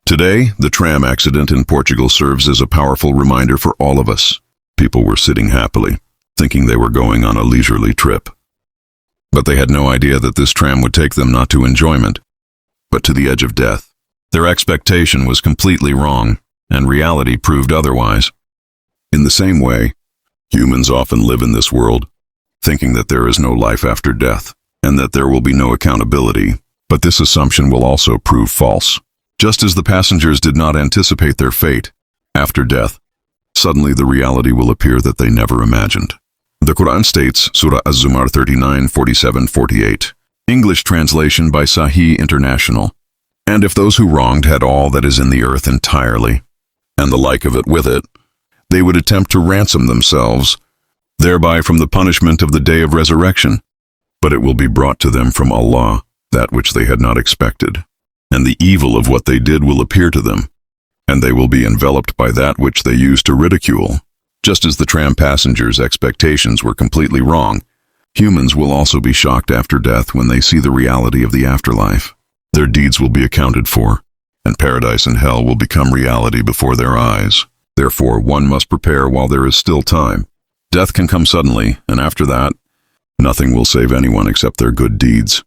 Today, the tram accident in Portugal serves as a powerful reminder for all of us. People were sitting happily, thinking they were going on a leisurely trip. But they had no idea that this tram would take them not to enjoyment, but to the edge of death. Their expectation was completely wrong, and reality proved otherwise. In the same way, humans often live in this world, thinking that there is no life after death, and that there will be no accountability, but this assumption will also prove false. Just as the passengers did not anticipate their fate, after death, suddenly the reality will appear that they never imagined. The Quran states, Surah Az-Zumar 39:47-48, English translation by Sahih International, "And if those who wronged had all that is in the earth entirely, and the like of it with it, they would attempt to ransom themselves, thereby from the punishment of the day of resurrection. But it will be brought to them from Allah, that which they had not expected. And the evil of what they did will appear to them, and they will be enveloped by that which they used to ridicule." Just as the tram passengers' expectations were completely wrong, humans will also be shocked after death when they see the reality of the afterlife. Their deeds will be accounted for, and paradise and hell will become reality before their eyes. Therefore, one must prepare while there is still time. Death can come suddenly, and after that, nothing will save anyone except their good deeds.